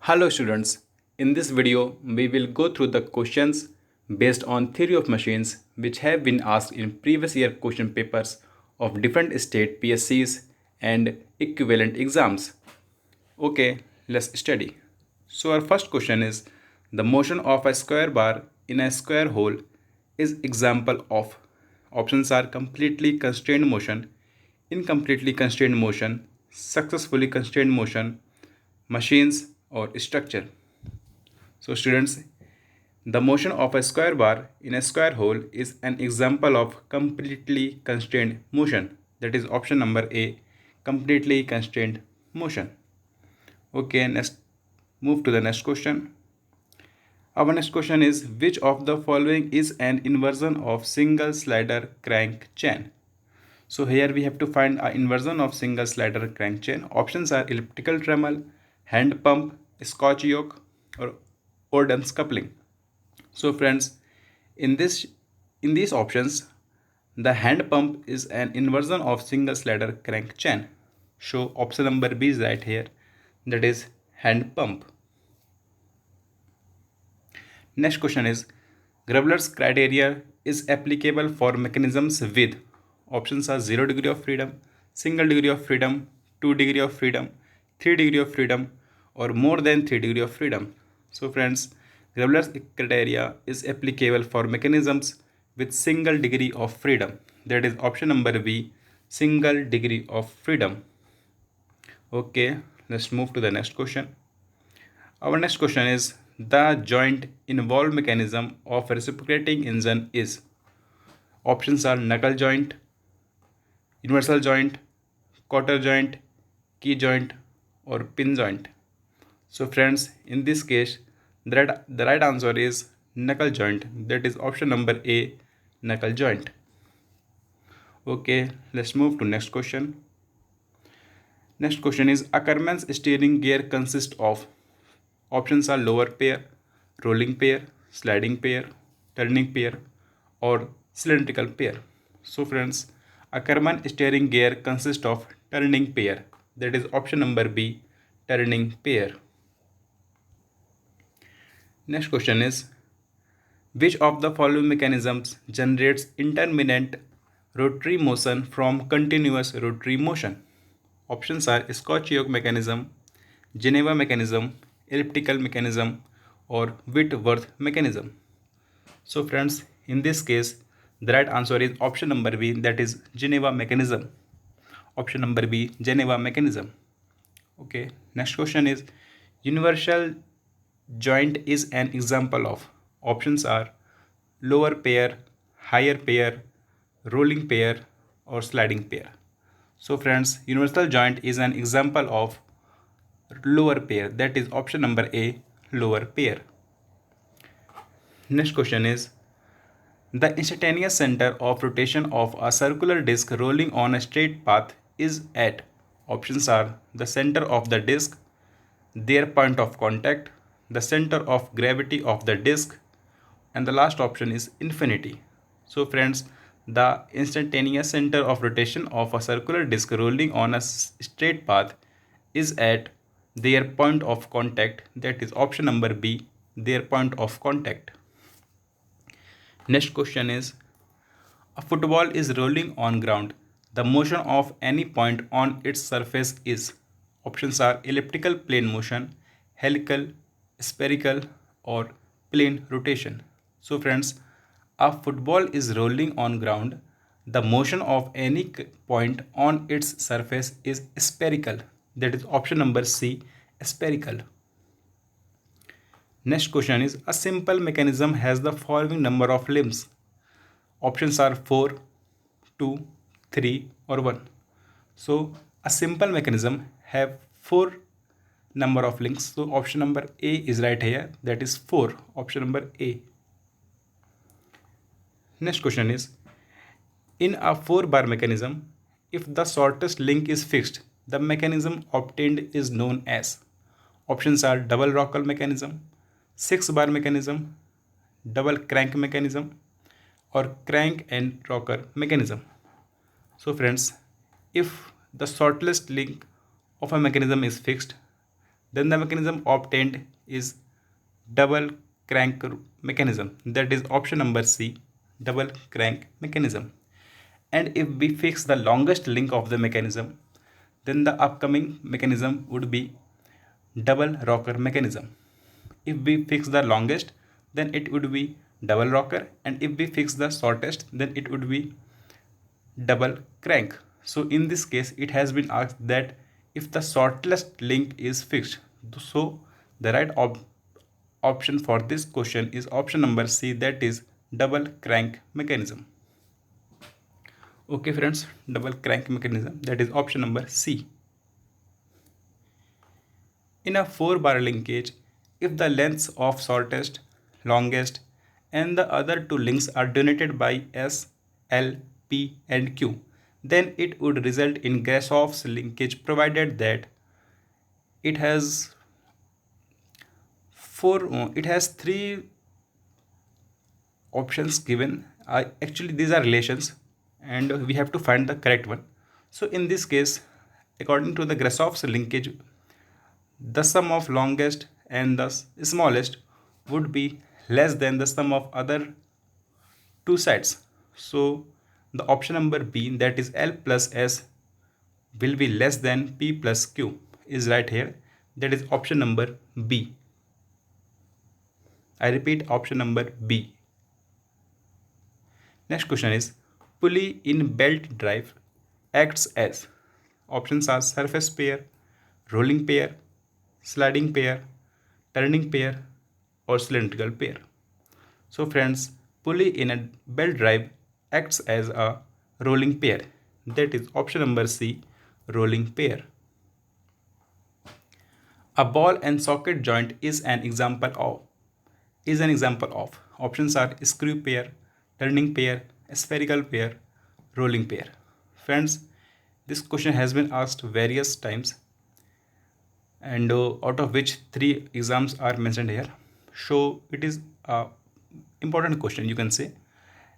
Hello students, in this video we will go through the questions based on theory of machines which have been asked in previous year question papers of different state PSCs and equivalent exams. Okay, let's study. So our first question is the motion of a square bar in a square hole is example of. Options are completely constrained motion, incompletely constrained motion, successfully constrained motion, machines or structure. So students, the motion of a square bar in a square hole is an example of completely constrained motion. That is option number A, completely constrained motion. Okay, next move to the next question. Our next question is which of the following is an inversion of single slider crank chain? So here we have to find an inversion of single slider crank chain. Options are elliptical Dremel, hand pump, Scotch yoke or Ordens coupling. So friends, in this in these options, the hand pump is an inversion of single slider crank chain. So option number B is right here, that is hand pump. Next question is Graveler's criteria is applicable for mechanisms with options are 0 degree of freedom, single degree of freedom, 2 degree of freedom, 3 degree of freedom or more than 3 degree of freedom. So friends, Graveler's criteria is applicable for mechanisms with single degree of freedom. That is option number B, single degree of freedom. Okay, let's move to the next question. Our next question is the joint involved mechanism of reciprocating engine is. Options are knuckle joint, universal joint, quarter joint, key joint or pin joint. So friends, in this case the right answer is knuckle joint, that is option number A, knuckle joint. Okay, let's move to next question. Next question is Ackermann's steering gear consists of. Options are lower pair, rolling pair, sliding pair, turning pair or cylindrical pair. So friends, Ackermann steering gear consists of turning pair, that is option number B, turning pair. Next question is which of the following mechanisms generates intermittent rotary motion from continuous rotary motion? Options are Scotch yoke mechanism, Geneva mechanism, elliptical mechanism or Whitworth mechanism. So friends, in this case the right answer is option number B, that is Geneva mechanism. Option number B, Geneva mechanism. Okay, next question is universal joint is an example of. Options are lower pair, higher pair, rolling pair or sliding pair. So friends, universal joint is an example of lower pair, that is option number A, lower pair. Next question is the instantaneous center of rotation of a circular disc rolling on a straight path is at. Options are the center of the disc, their point of contact, the center of gravity of the disc, and the last option is infinity. So friends, the instantaneous center of rotation of a circular disc rolling on a straight path is at their point of contact, that is option number B, their point of contact. Next question is a football is rolling on ground. The motion of any point on its surface is. Options are elliptical plane motion, helical, spherical or plane rotation. So friends, a football is rolling on ground. The motion of any point on its surface is spherical. That is option number C, spherical. Next question is a simple mechanism has the following number of limbs. Options are 4, 2, 3 or 1. So a simple mechanism have 4 number of links. So option number A is right here, that is 4, option number A. Next question is in a 4 bar mechanism, if the shortest link is fixed, the mechanism obtained is known as. Options are double rocker mechanism, 6 bar mechanism, double crank mechanism or crank and rocker mechanism. So friends, if the shortest link of a mechanism is fixed, then the mechanism obtained is double crank mechanism, that is option number C, double crank mechanism. And if we fix the longest link of the mechanism, then the upcoming mechanism would be double rocker mechanism. If we fix the longest, then it would be double rocker, and if we fix the shortest, then it would be double crank. So in this case it has been asked that if the shortest link is fixed, so the right option for this question is option number C, that is double crank mechanism. Okay friends, double crank mechanism, that is option number C. In a 4-bar linkage, if the lengths of shortest, longest and the other two links are denoted by S, L, P and Q, then it would result in Grasshoff's linkage, provided that it has three options given. Actually these are relations and we have to find the correct one. So in this case, according to the Grasshoff's linkage, the sum of longest and the smallest would be less than the sum of other two sides. So the option number B, that is L plus S, will be less than P plus Q, is right here. That is option number B. I repeat, option number B. Next question is, pulley in belt drive acts as, options are surface pair, rolling pair, sliding pair, turning pair or cylindrical pair. So friends, pulley in a belt drive acts as a rolling pair, that is option number C, rolling pair. A ball and socket joint is an example of, options are screw pair, turning pair, spherical pair, rolling pair. Friends, this question has been asked various times, and out of which 3 exams are mentioned here. So it is a important question, you can say,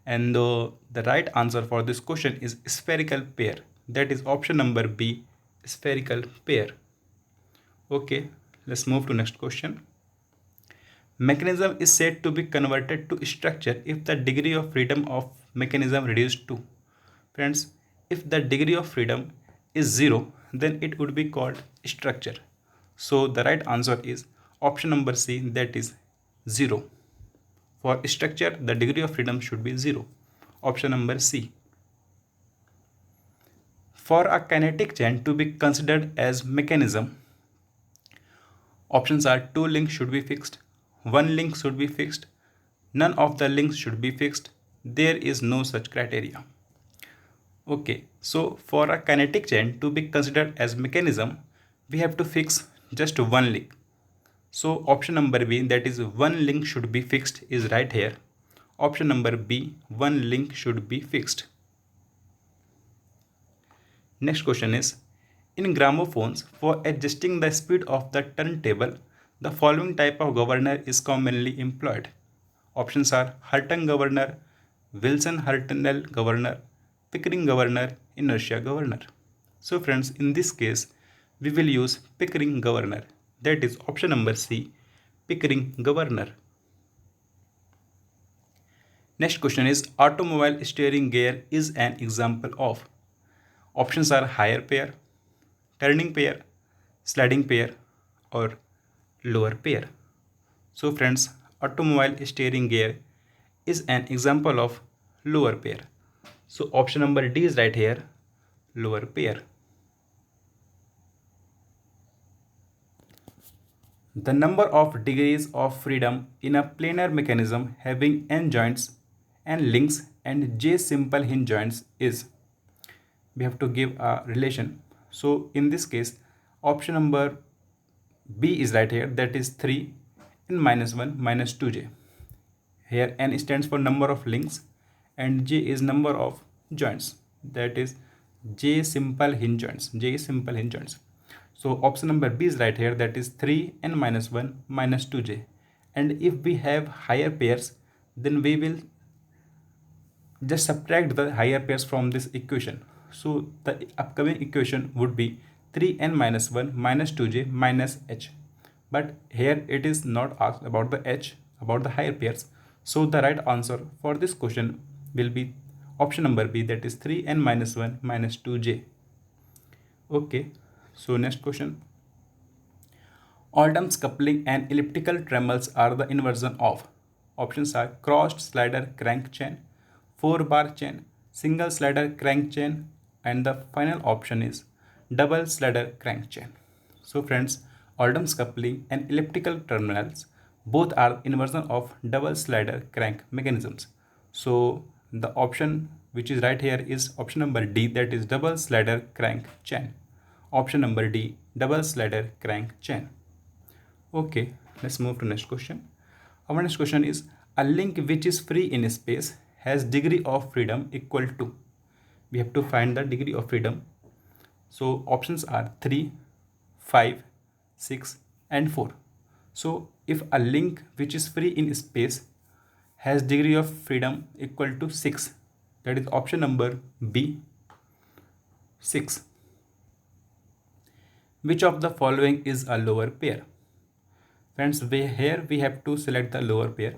and the right answer for this question is spherical pair, that is option number B, spherical pair. Okay, let's move to next question. Mechanism is said to be converted to structure if the degree of freedom of mechanism reduced to. Friends, if the degree of freedom is 0, then it would be called structure. So the right answer is option number C, that is 0. For structure, the degree of freedom should be 0. Option number C. For a kinetic chain to be considered as mechanism, options are 2 links should be fixed, 1 link should be fixed, none of the links should be fixed, there is no such criteria. Okay, so for a kinetic chain to be considered as mechanism, we have to fix just 1 link. So option number B, that is 1 link should be fixed, is right here. Option number B, 1 link should be fixed. Next question is, in gramophones, for adjusting the speed of the turntable, the following type of governor is commonly employed. Options are Hurton governor, Wilson-Hartnell governor, Pickering governor, inertia governor. So friends, in this case, we will use Pickering governor. That is option number C, Pickering governor. Next question is, automobile steering gear is an example of. Options are higher pair, turning pair, sliding pair or lower pair. So friends, automobile steering gear is an example of lower pair. So option number D is right here, lower pair. The number of degrees of freedom in a planar mechanism having n joints, n links and j simple hinge joints is, we have to give a relation. So in this case, option number B is right here, that is 3 n minus 1 minus 2j. Here n stands for number of links and j is number of joints, that is j simple hinge joints. So option number B is right here, that is 3 n minus 1 minus 2j. And if we have higher pairs, then we will just subtract the higher pairs from this equation. So the upcoming equation would be 3n minus 1 minus 2j minus h. but here it is not asked about the h, about the higher pairs. So the right answer for this question will be option number B, that is 3n minus 1 minus 2j. Okay, so next question. Oldham's coupling and elliptical tremels are the inversion of. Options are crossed slider crank chain, 4-bar chain, single slider crank chain, and the final option is double slider crank chain. So friends, Oldham's coupling and elliptical terminals both are inversion of double slider crank mechanisms. So the option which is right here is option number D, that is double slider crank chain. Option number D, double slider crank chain. Okay, let's move to next question. Our next question is, a link which is free in space has degree of freedom equal to. We have to find the degree of freedom. So options are 3, 5, 6 and 4. So if a link which is free in space has degree of freedom equal to 6, that is option number B, 6. Which of the following is a lower pair? Friends, here we have to select the lower pair: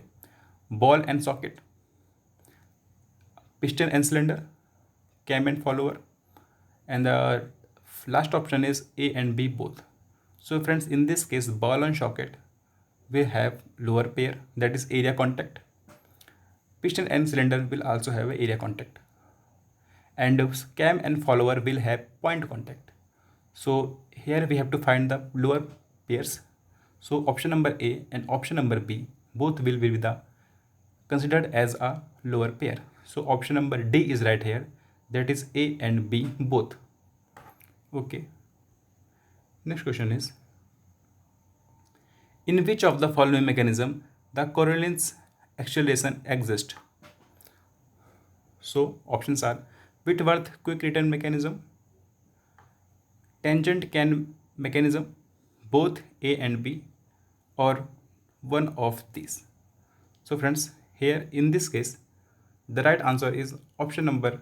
ball and socket, piston and cylinder, cam and follower, and the last option is A and B both. So friends, in this case, ball and socket will have lower pair, that is area contact. Piston and cylinder will also have area contact, and cam and follower will have point contact. So here we have to find the lower pairs. So option number A and option number B both will be considered as a lower pair. So option number D is right here, that is A and B both. Okay. Next question is, in which of the following mechanism the Coriolis acceleration exists? So options are Whitworth quick return mechanism, tangent can mechanism, both A and B, or one of these. So friends, here in this case, the right answer is option number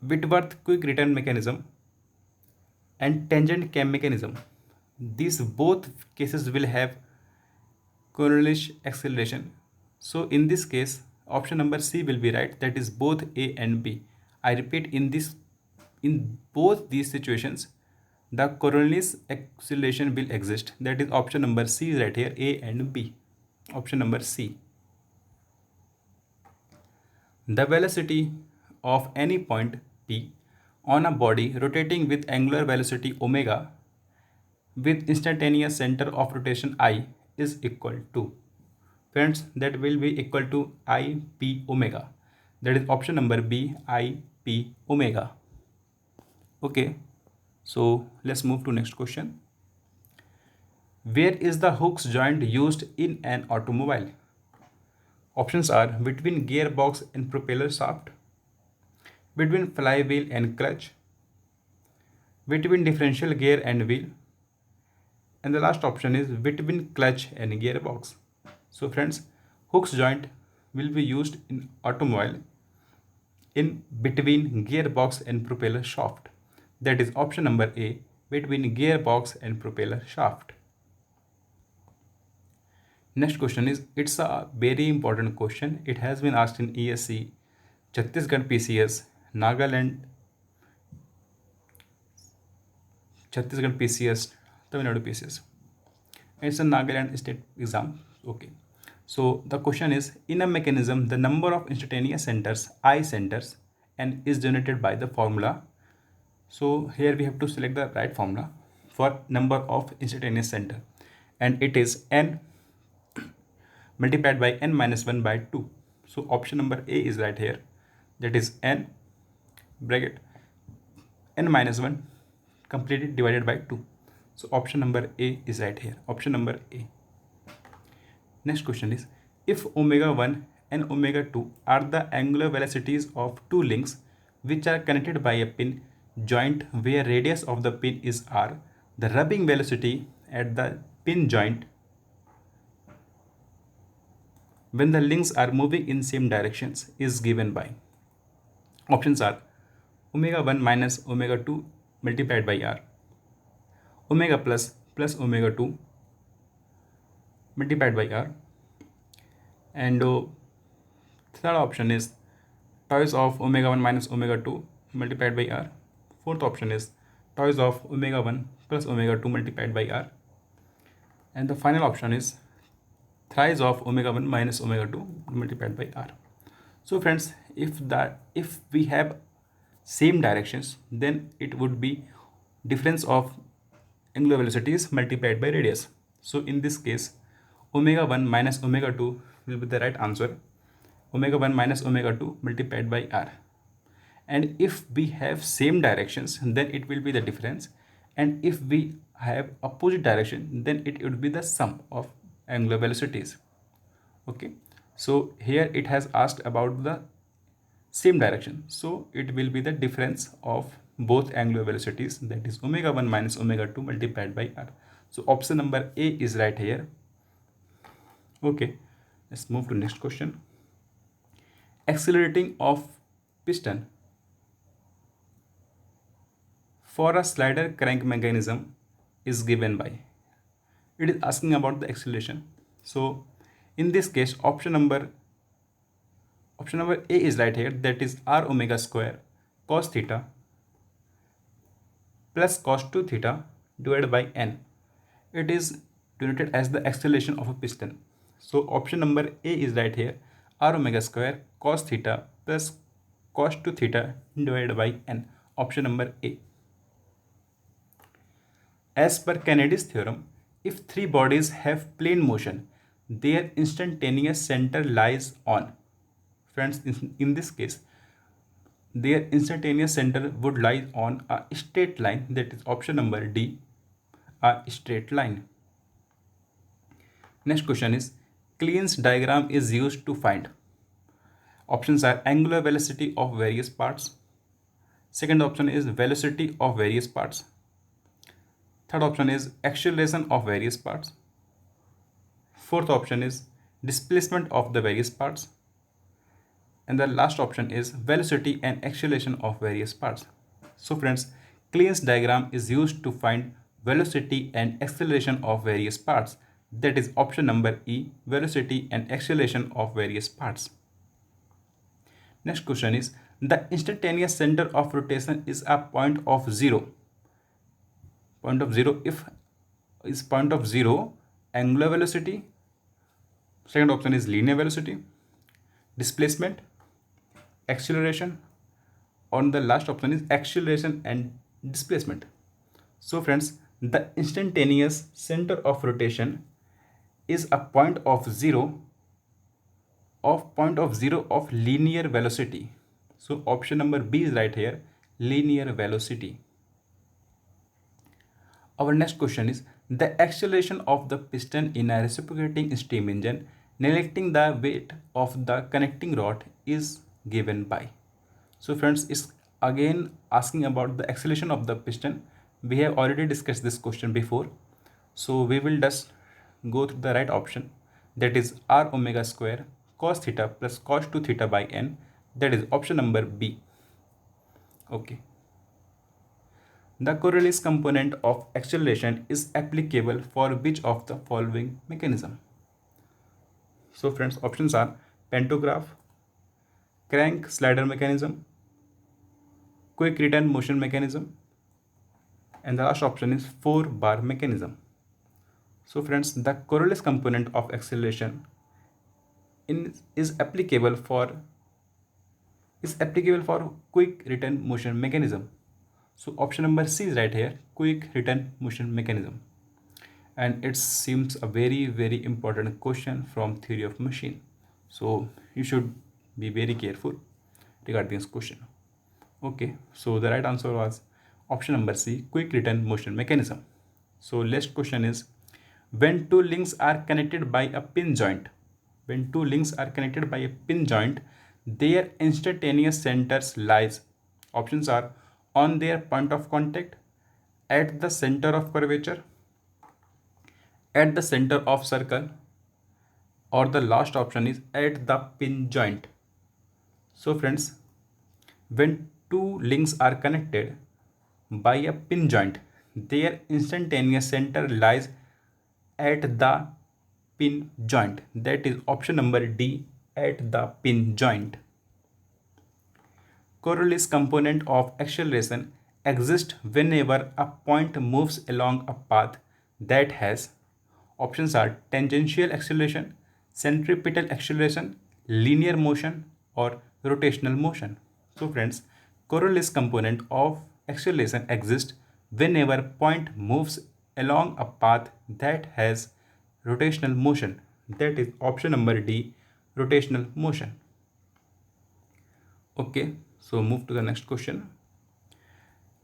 Whitworth quick return mechanism and tangent cam mechanism. These both cases will have Coriolis acceleration. So in this case, option number C will be right, that is both A and B. I repeat, in both these situations, the Coriolis acceleration will exist. That is option number C right here, A and B. Option number C. The velocity of any point P on a body rotating with angular velocity omega with instantaneous center of rotation I is equal to. Friends, that will be equal to I P omega. That is option number B, I P omega. Okay. So let's move to next question. Where is the Hooke's joint used in an automobile? Options are between gearbox and propeller shaft, between flywheel and clutch, between differential gear and wheel, and the last option is between clutch and gearbox. So friends, Hooke's joint will be used in automobile in between gearbox and propeller shaft. That is option number A, between gearbox and propeller shaft. Next question is, it's a very important question. It has been asked in ESC, Chhattisgarh PCS, Nagaland, Chhattisgarh PCS, Tamil Nadu PCS. It's a Nagaland state exam. Okay. So the question is, in a mechanism, the number of instantaneous centers, I centers, and is generated by the formula. So here we have to select the right formula for number of instantaneous center, and it is n multiplied by n minus 1 by 2. So option number A is right here, that is n bracket n minus 1 completely divided by 2. So option number A is right here, option number A. Next question is, if omega 1 and omega 2 are the angular velocities of two links which are connected by a pin joint where radius of the pin is r, the rubbing velocity at the pin joint when the links are moving in same directions is given by. Options are omega 1 minus omega 2 multiplied by r, omega plus plus omega 2 multiplied by r. And third option is twice of omega 1 minus omega 2 multiplied by r. Fourth option is twice of omega 1 plus omega 2 multiplied by r. And the final option is thrice of omega 1 minus omega 2 multiplied by r. So friends, if we have same directions, then it would be difference of angular velocities multiplied by radius. So in this case, omega 1 minus omega 2 will be the right answer. Omega 1 minus omega 2 multiplied by r. And if we have same directions, then it will be the difference. And if we have opposite direction, then it would be the sum of angular velocities. Okay, so here it has asked about the same direction, so it will be the difference of both angular velocities, that is omega 1 minus omega 2 multiplied by r. So option number A is right here. Okay, let's move to next question. Accelerating of piston for a slider crank mechanism is given by. It is asking about the acceleration. So in this case, option number A is right here, that is r omega square cos theta plus cos 2 theta divided by n. It is denoted as the acceleration of a piston. So option number A is right here, r omega square cos theta plus cos 2 theta divided by n. Option number A. As per Kennedy's theorem, if three bodies have plane motion, their instantaneous center lies on. Friends, in this case, their instantaneous center would lie on a straight line, that is option number D, a straight line. Next question is, Kleene's diagram is used to find. Options are angular velocity of various parts. Second option is velocity of various parts. Third option is acceleration of various parts. Fourth option is displacement of the various parts. And the last option is velocity and acceleration of various parts. So friends, Kleene's diagram is used to find velocity and acceleration of various parts. That is option number E, velocity and acceleration of various parts. Next question is, the instantaneous center of rotation is a point of zero. Point of zero, if is point of zero angular velocity. Second option is linear velocity, displacement, acceleration. On the last option is acceleration and displacement. So friends, the instantaneous center of rotation is a point of zero of linear velocity. So option number B is right here, linear velocity. Our next question is, the acceleration of the piston in a reciprocating steam engine neglecting the weight of the connecting rod is given by. So friends, it's again asking about the acceleration of the piston. We have already discussed this question before, so we will just go through the right option, that is r omega square cos theta plus cos 2 theta by n, that is option number B. Okay. The Coriolis component of acceleration is applicable for which of the following mechanism? So friends, options are pantograph, crank slider mechanism, quick return motion mechanism, and the last option is 4-bar mechanism. So friends, the Coriolis component of acceleration is applicable for quick return motion mechanism. So option number C is right here, quick return motion mechanism. And it seems a very, very important question from theory of machine. So you should be very careful regarding this question. Okay, so the right answer was option number C, quick return motion mechanism. So next question is, when two links are connected by a pin joint, their instantaneous centers lies. Options are on their point of contact, at the center of curvature, at the center of circle, or the last option is at the pin joint. So friends, when two links are connected by a pin joint, their instantaneous center lies at the pin joint. That is option number D, at the pin joint. Coriolis component of acceleration exists whenever a point moves along a path that has, options are tangential acceleration, centripetal acceleration, linear motion, or rotational motion. So friends, Coriolis component of acceleration exists whenever point moves along a path that has rotational motion. That is option number D, rotational motion. Okay, so move to the next question.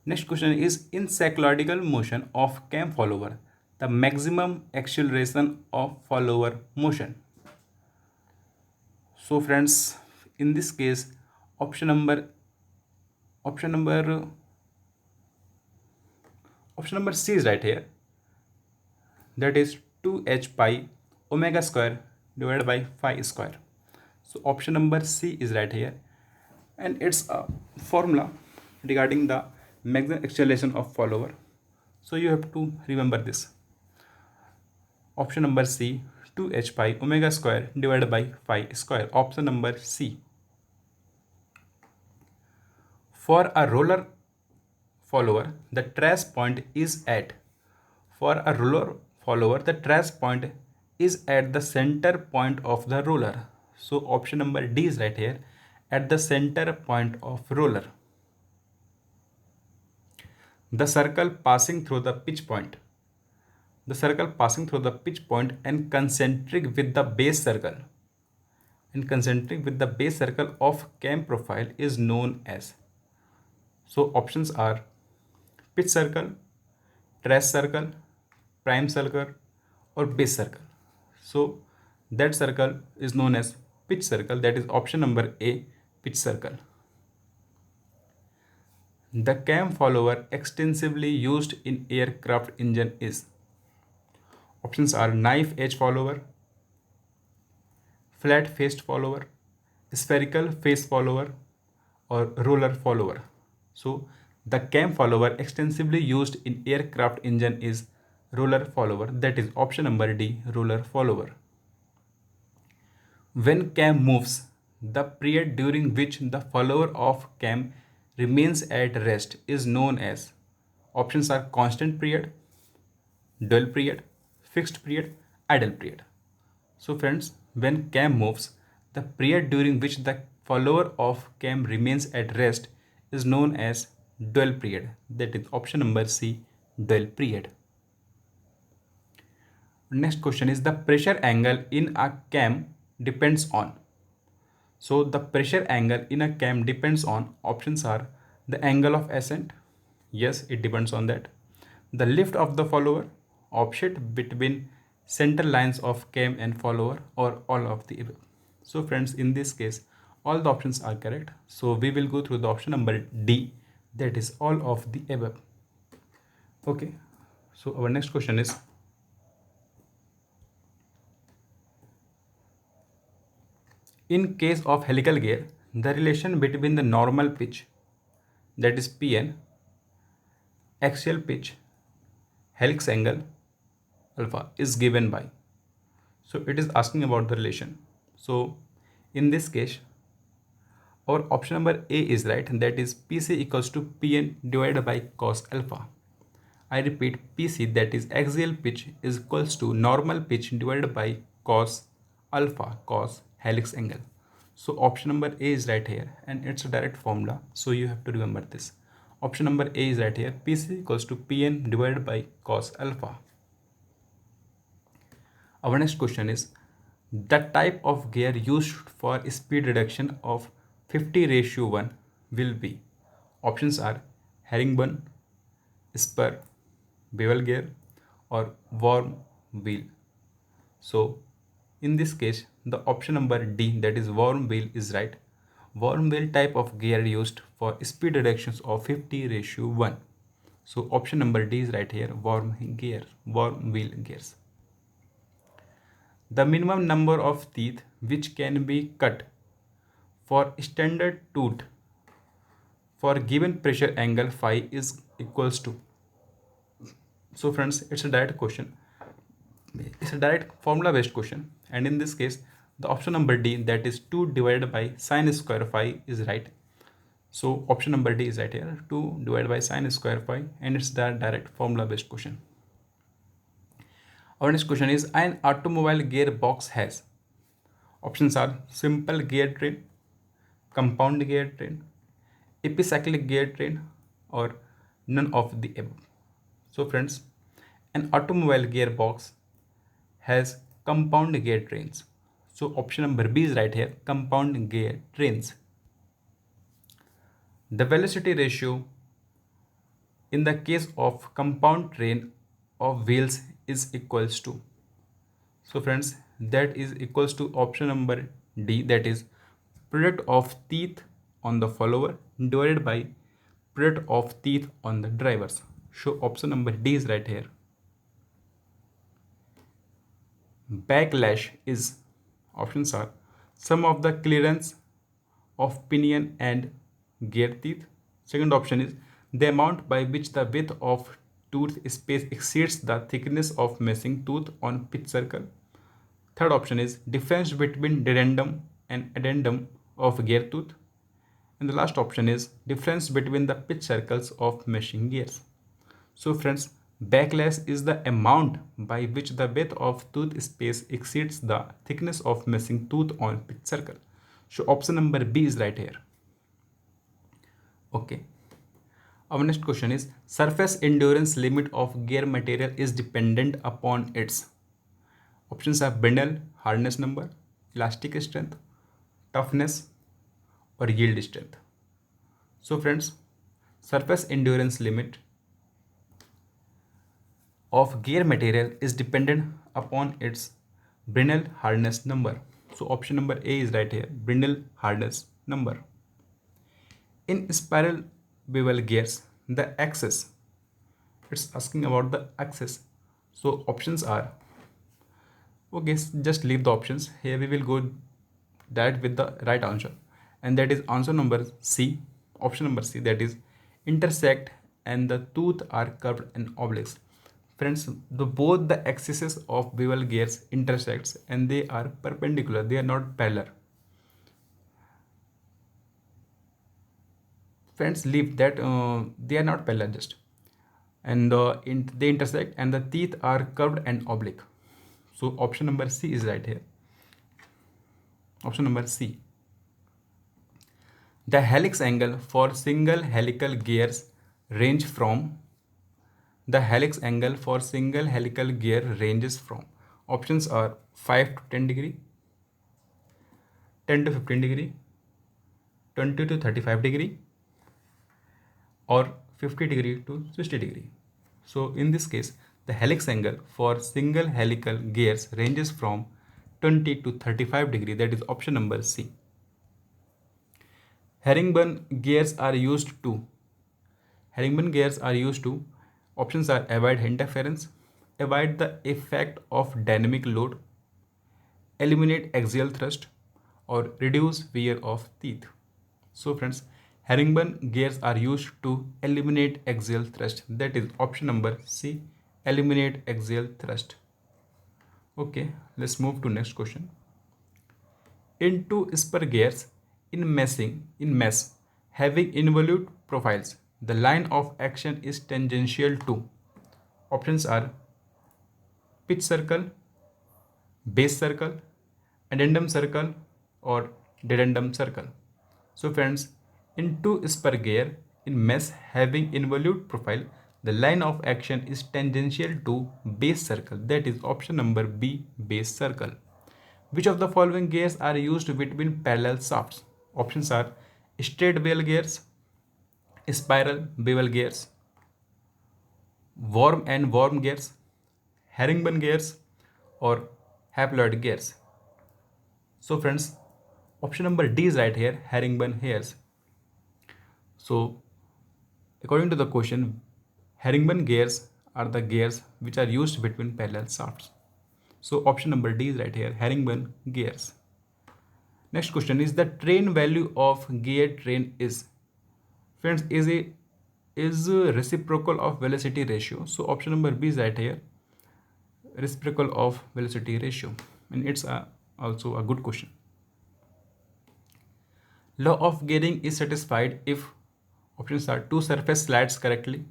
Next question is, in cycloidal motion of cam follower, the maximum acceleration of follower motion. So friends, in this case, option number option number option number C is right here. That is 2h pi omega square divided by phi square. So option number C is right here, and it's a formula regarding the maximum acceleration of follower. So you have to remember this. Option number C, 2h pi omega square divided by phi square. Option number C. For a roller follower, the trace point is at. For a roller follower, the trace point is at the center point of the roller. So option number D is right here, at the center point of roller. The circle passing through the pitch point. The circle passing through the pitch point and concentric with the base circle. And concentric with the base circle of cam profile is known as. So options are pitch circle, trace circle, prime circle, or base circle. So that circle is known as pitch circle. That is option number A, pitch circle. The cam follower extensively used in aircraft engine is. Options are knife edge follower, flat faced follower, spherical face follower, or roller follower. So the cam follower extensively used in aircraft engine is roller follower. That is option number D, roller follower. When cam moves, the period during which the follower of cam remains at rest is known as. Options are constant period, dwell period, fixed period, idle period. So friends, when cam moves, the period during which the follower of cam remains at rest is known as dwell period. That is option number C, dwell period. Next question is, the pressure angle in a cam depends on. So the pressure angle in a cam depends on, options are the angle of ascent. Yes, it depends on that. The lift of the follower, offset between center lines of cam and follower, or all of the above. So friends, in this case, all the options are correct. So we will go through the option number D, that is all of the above. Okay, so our next question is, in case of helical gear, the relation between the normal pitch, that is Pn, axial pitch, helix angle alpha is given by. So it is asking about the relation. So in this case, our option number A is right, and that is PC equals to Pn divided by cos alpha. I repeat, PC, that is axial pitch, is equals to normal pitch divided by cos alpha, cos helix angle. So option number A is right here, and it's a direct formula, so you have to remember this. Option number A is right here, PC equals to Pn divided by cos alpha. Our next question is, the type of gear used for speed reduction of 50:1 will be. Options are herringbone, spur, bevel gear, or worm wheel. So in this case, the option number D, that is worm wheel, is right. Worm wheel type of gear used for speed reductions of 50:1. So option number D is right here, worm wheel gears. The minimum number of teeth which can be cut for standard tooth for given pressure angle phi is equals to. So friends, it's a direct question. It's a direct formula based question, and in this case the option number D, that is 2 divided by sine square phi, is right. So option number D is right here, 2 divided by sine square phi, and it's the direct formula based question. Our next question is, an automobile gearbox has, options are simple gear train, compound gear train, epicyclic gear train, or none of the above. So friends, an automobile gearbox has compound gear trains. So option number B is right here, compound gear trains. The velocity ratio in the case of compound train of wheels is equals to, so friends, that is equals to option number D, that is product of teeth on the follower divided by product of teeth on the drivers. So option number D is right here. Backlash is, options are sum of the clearance of pinion and gear teeth. Second option is the amount by which the width of tooth space exceeds the thickness of missing tooth on pitch circle. Third option is difference between dedendum and addendum of gear tooth. And the last option is difference between the pitch circles of meshing gears. So friends, backlash is the amount by which the width of tooth space exceeds the thickness of missing tooth on pitch circle. So option number B is right here. Okay. Our next question is, surface endurance limit of gear material is dependent upon its, options are Bendel hardness number, elastic strength, toughness, or yield strength. So friends, surface endurance limit of gear material is dependent upon its Brinell hardness number. So option number A is right here, Brinell hardness number. In spiral bevel gears, the axis, it's asking about the axis. So options are, okay, just leave the options. Here we will go that with the right answer, and that is answer number C, option number C, that is intersect and the tooth are curved and obliques. Friends, both the axes of bevel gears intersects and they are perpendicular, they are not parallel. Friends, leave that, they are not parallel just, and they intersect and the teeth are curved and oblique. So option number C is right here, option number C. The helix angle for single helical gears range from, the helix angle for single helical gear ranges from, options are 5 to 10 degree, 10 to 15 degree, 20 to 35 degree, or 50 degree to 60 degree. So in this case, the helix angle for single helical gears ranges from 20 to 35 degree, that is option number C. Herringbone gears are used to, herringbone gears are used to, options are avoid interference, avoid the effect of dynamic load, eliminate axial thrust, or reduce wear of teeth. So friends, herringbone gears are used to eliminate axial thrust, that is option number C, eliminate axial thrust. Okay, let's move to next question. In two spur gears in mesh having involute profiles, the line of action is tangential to, options are pitch circle, base circle, addendum circle, or dedendum circle. So friends, in two spur gear in mesh having involute profile, the line of action is tangential to base circle, that is option number B, base circle. Which of the following gears are used between parallel shafts? Options are straight bevel gears, spiral bevel gears, worm and worm gears, herringbone gears, or haploid gears. So friends, option number D is right here, herringbone gears. So according to the question, herringbone gears are the gears which are used between parallel shafts. So option number D is right here, herringbone gears. Next question is, the train value of gear train is, friends, is is reciprocal of velocity ratio? So option number B is right here, reciprocal of velocity ratio, and it's also a good question. Law of gearing is satisfied if options are two surface slides correctly,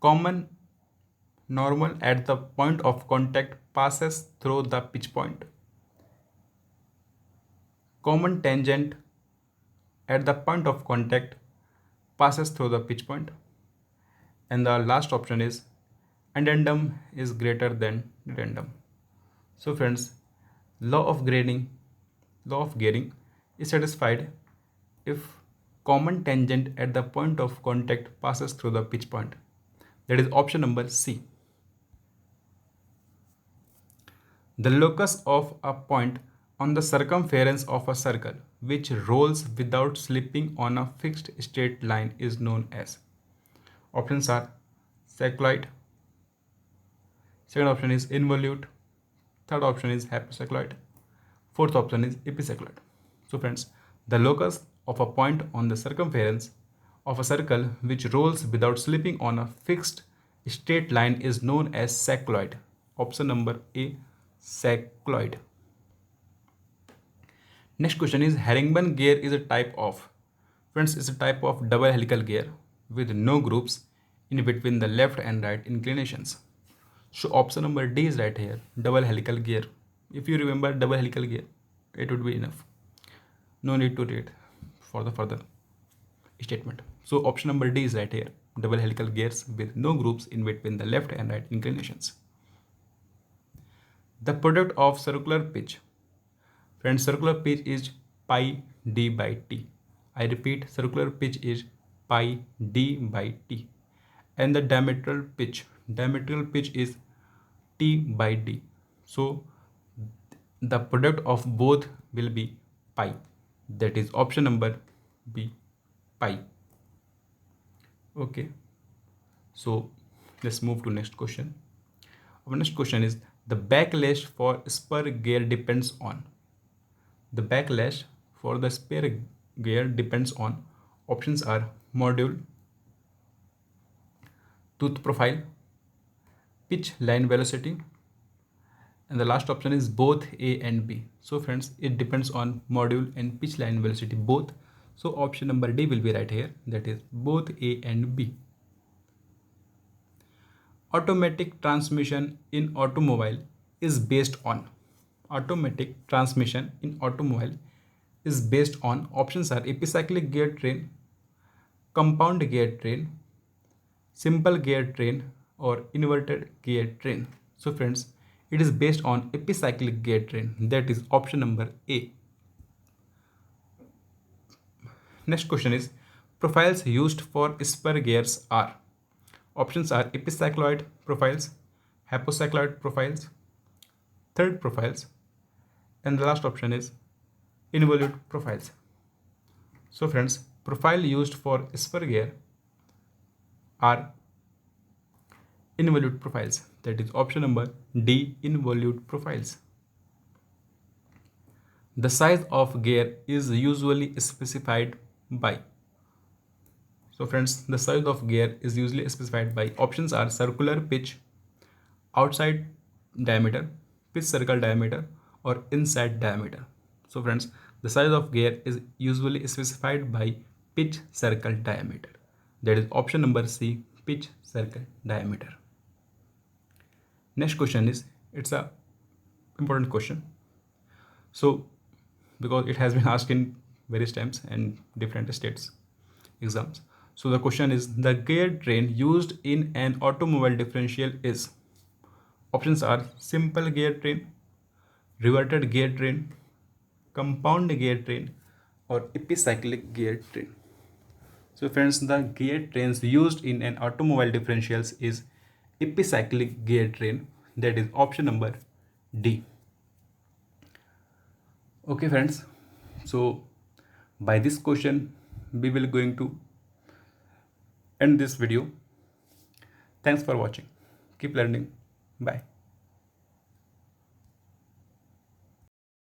common normal at the point of contact passes through the pitch point, common tangent at the point of contact passes through the pitch point, and the last option is addendum is greater than addendum. So friends, law of gearing is satisfied if common tangent at the point of contact passes through the pitch point. That is option number C. The locus of a point on the circumference of a circle which rolls without slipping on a fixed straight line is known as. Options are cycloid, second option is involute, third option is hypocycloid, fourth option is epicycloid. So friends, the locus of a point on the circumference of a circle which rolls without slipping on a fixed straight line is known as cycloid. Option number A, cycloid. Next question is Herringbone gear is a type of. Friends, it's a type of double helical gear with no groups in between the left and right inclinations. So option number D is right here, double helical gear. If you remember double helical gear, it would be enough. No need to read for the further statement. So option number D is right here, double helical gears with no groups in between the left and right inclinations. The product of circular pitch. Friends, circular pitch is pi d by t. I repeat, circular pitch is pi d by t. And the diametral pitch is t by d. So the product of both will be pi. That is option number B, pi. Okay. So let's move to next question. Our next question is the backlash for spur gear depends on. The backlash for the spur gear depends on. Options are module, tooth profile, pitch line velocity, and the last option is both A and B. So friends, it depends on module and pitch line velocity both. So option number D will be right here, that is both A and B. Automatic transmission in automobile is based on. Automatic transmission in automobile is based on. Options are epicyclic gear train, compound gear train, simple gear train, or inverted gear train. So friends, it is based on epicyclic gear train. That is option number A. Next question is profiles used for spur gears are. Options are epicycloid profiles, hypocycloid profiles, third profiles, and the last option is involute profiles. So friends, profile used for spur gear are involute profiles. That is option number D, involute profiles. The size of gear is usually specified by. So friends, the size of gear is usually specified by. Options are circular pitch, outside diameter, pitch circle diameter, or inside diameter. So friends, the size of gear is usually specified by pitch circle diameter. That is option number C, pitch circle diameter. Next question is, it's a important question. So because it has been asked in various times and different states exams. So the question is the gear train used in an automobile differential is. Options are simple gear train, reverted gear train, compound gear train, or epicyclic gear train. So friends, the gear trains used in an automobile differentials is epicyclic gear train. That is option number D. Okay friends, so by this question we will going to end this video. Thanks for watching. Keep learning. Bye.